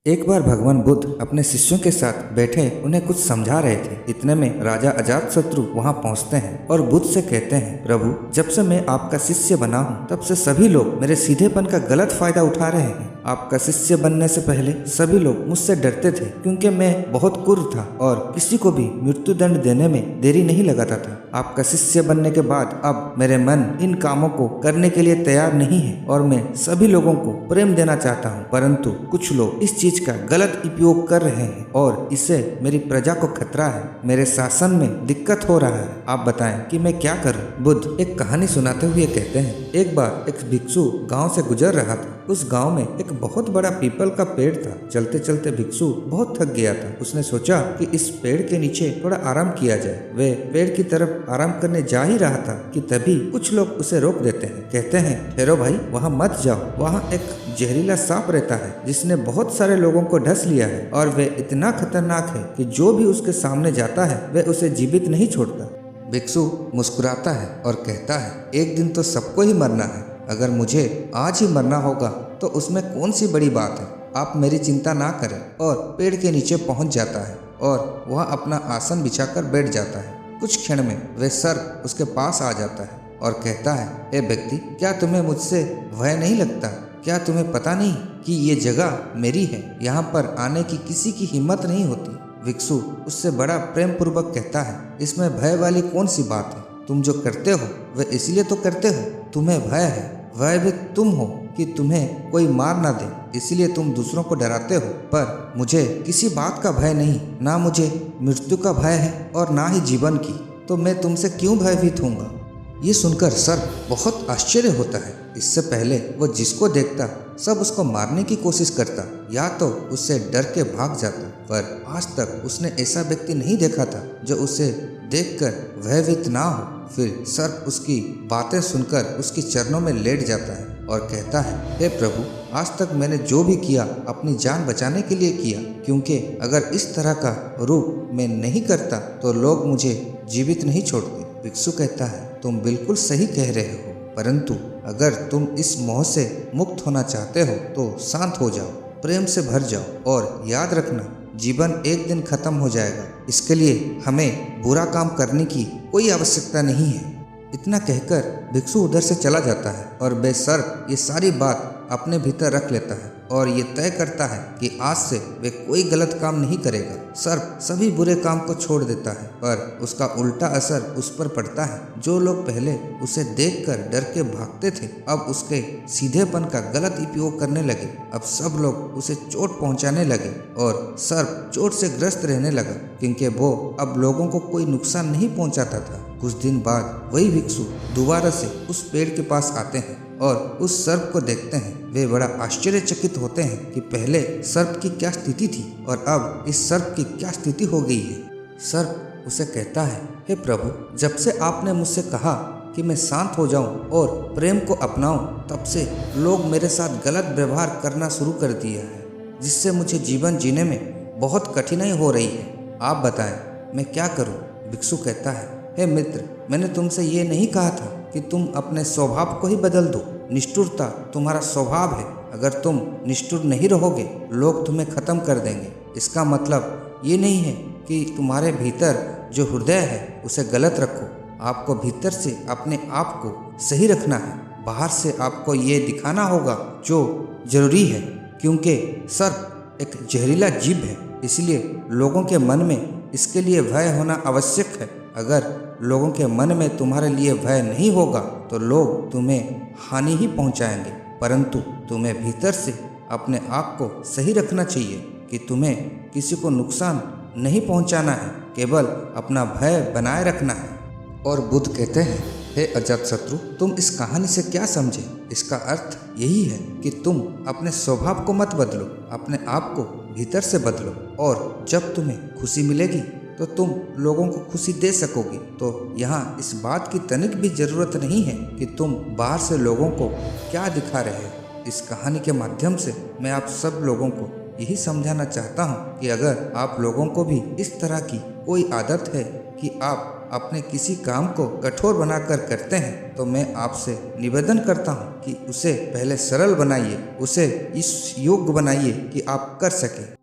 एक बार भगवान बुद्ध अपने शिष्यों के साथ बैठे उन्हें कुछ समझा रहे थे। इतने में राजा अजातशत्रु वहां पहुंचते हैं और बुद्ध से कहते हैं, प्रभु, जब से मैं आपका शिष्य बना हूं तब से सभी लोग मेरे सीधेपन का गलत फायदा उठा रहे हैं। आपका शिष्य बनने से पहले सभी लोग मुझसे डरते थे क्योंकि मैं बहुत क्रूर था और किसी को भी मृत्यु दंड देने में देरी नहीं लगाता था। आपका शिष्य बनने के बाद अब मेरे मन इन कामों को करने के लिए तैयार नहीं है और मैं सभी लोगों को प्रेम देना चाहता हूँ, परंतु कुछ लोग इस चीज का गलत उपयोग कर रहे हैं और इससे मेरी प्रजा को खतरा है। मेरे शासन में दिक्कत हो रहा है। आप बताएं कि मैं क्या करूं? बुद्ध एक कहानी सुनाते हुए कहते हैं, एक बार एक भिक्षु गांव से गुजर रहा था। उस गांव में एक बहुत बड़ा पीपल का पेड़ था। चलते चलते भिक्षु बहुत थक गया था। उसने सोचा कि इस पेड़ के नीचे थोड़ा आराम किया जाए। वे पेड़ की तरफ आराम करने जा ही रहा था कि तभी कुछ लोग उसे रोक देते हैं। कहते हैं, ठहरो भाई, वहाँ मत जाओ। वहाँ एक जहरीला सांप रहता है जिसने बहुत सारे लोगों को डस लिया है और वे इतना खतरनाक है कि जो भी उसके सामने जाता है वह उसे जीवित नहीं छोड़ता। भिक्षु मुस्कुराता है और कहता है, एक दिन तो सबको ही मरना है। अगर मुझे आज ही मरना होगा तो उसमें कौन सी बड़ी बात है। आप मेरी चिंता ना करें। और पेड़ के नीचे पहुंच जाता है और वह अपना आसन बिछाकर बैठ जाता है। कुछ क्षण में वह सर्प उसके पास आ जाता है और कहता है, हे व्यक्ति, क्या तुम्हें मुझसे भय नहीं लगता? क्या तुम्हें पता नहीं कि ये जगह मेरी है? यहाँ पर आने की किसी की हिम्मत नहीं होती। भिक्षु उससे बड़ा प्रेम पूर्वक कहता है, इसमें भय वाली कौन सी बात है? तुम जो करते हो वह इसलिए तो करते हो। तुम्हें भय है, भय भी तुम हो कि तुम्हें कोई मार ना दे, इसलिए तुम दूसरों को डराते हो। पर मुझे किसी बात का भय नहीं, ना मुझे मृत्यु का भय है और ना ही जीवन की, तो मैं तुमसे क्यों भयभीत होऊंगा? ये सुनकर सर्प बहुत आश्चर्य होता है। इससे पहले वो जिसको देखता सब उसको मारने की कोशिश करता या तो उससे डर के भाग जाता, पर आज तक उसने ऐसा व्यक्ति नहीं देखा था जो उसे देखकर भयभीत ना हो। फिर सर्प उसकी बातें सुनकर उसके चरणों में लेट जाता है और कहता है, हे प्रभु, आज तक मैंने जो भी किया अपनी जान बचाने के लिए किया, क्योंकि अगर इस तरह का रूप मैं नहीं करता तो लोग मुझे जीवित नहीं छोड़ते। भिक्षु कहता है, तुम बिल्कुल सही कह रहे हो, परंतु अगर तुम इस मोह से मुक्त होना चाहते हो तो शांत हो जाओ, प्रेम से भर जाओ और याद रखना, जीवन एक दिन खत्म हो जाएगा। इसके लिए हमें बुरा काम करने की कोई आवश्यकता नहीं है। इतना कहकर भिक्षु उधर से चला जाता है और बेसर्प ये सारी बात अपने भीतर रख लेता है और ये तय करता है कि आज से वे कोई गलत काम नहीं करेगा। सर्प सभी बुरे काम को छोड़ देता है, पर उसका उल्टा असर उस पर पड़ता है। जो लोग पहले उसे देखकर डर के भागते थे अब उसके सीधेपन का गलत उपयोग करने लगे। अब सब लोग उसे चोट पहुंचाने लगे और सर्प चोट से ग्रस्त रहने लगा क्योंकि वो अब लोगों को कोई नुकसान नहीं पहुंचाता था। कुछ दिन बाद वही भिक्षु दोबारा से उस पेड़ के पास आते हैं और उस सर्प को देखते हैं। वे बड़ा आश्चर्यचकित होते हैं कि पहले सर्प की क्या स्थिति थी और अब इस सर्प की क्या स्थिति हो गई है। सर्प उसे कहता है, हे प्रभु, जब से आपने मुझसे कहा कि मैं शांत हो जाऊं और प्रेम को अपनाऊं, तब से लोग मेरे साथ गलत व्यवहार करना शुरू कर दिया है, जिससे मुझे जीवन जीने में बहुत कठिनाई हो रही है। आप बताएं, मैं क्या करूं? भिक्षु कहता है, हे मित्र, मैंने तुमसे ये नहीं कहा था कि तुम अपने स्वभाव को ही बदल दो। निष्ठुरता तुम्हारा स्वभाव है। अगर तुम निष्ठुर नहीं रहोगे लोग तुम्हें खत्म कर देंगे। इसका मतलब ये नहीं है कि तुम्हारे भीतर जो हृदय है उसे गलत रखो। आपको भीतर से अपने आप को सही रखना है। बाहर से आपको ये दिखाना होगा जो जरूरी है, क्योंकि सर्प एक जहरीला जीव है, इसलिए लोगों के मन में इसके लिए भय होना आवश्यक है। अगर लोगों के मन में तुम्हारे लिए भय नहीं होगा तो लोग तुम्हें हानि ही पहुंचाएंगे, परंतु तुम्हें भीतर से अपने आप को सही रखना चाहिए कि तुम्हें किसी को नुकसान नहीं पहुंचाना है, केवल अपना भय बनाए रखना है। और बुद्ध कहते हैं, हे अजातशत्रु, तुम इस कहानी से क्या समझे? इसका अर्थ यही है कि तुम अपने स्वभाव को मत बदलो, अपने आप को भीतर से बदलो, और जब तुम्हें खुशी मिलेगी तो तुम लोगों को खुशी दे सकोगे। तो यहाँ इस बात की तनिक भी जरूरत नहीं है कि तुम बाहर से लोगों को क्या दिखा रहे हो। इस कहानी के माध्यम से मैं आप सब लोगों को यही समझाना चाहता हूँ कि अगर आप लोगों को भी इस तरह की कोई आदत है कि आप अपने किसी काम को कठोर बनाकर करते हैं तो मैं आपसे निवेदन करता हूँ कि उसे पहले सरल बनाइए, उसे इस योग्य बनाइए कि आप कर सके।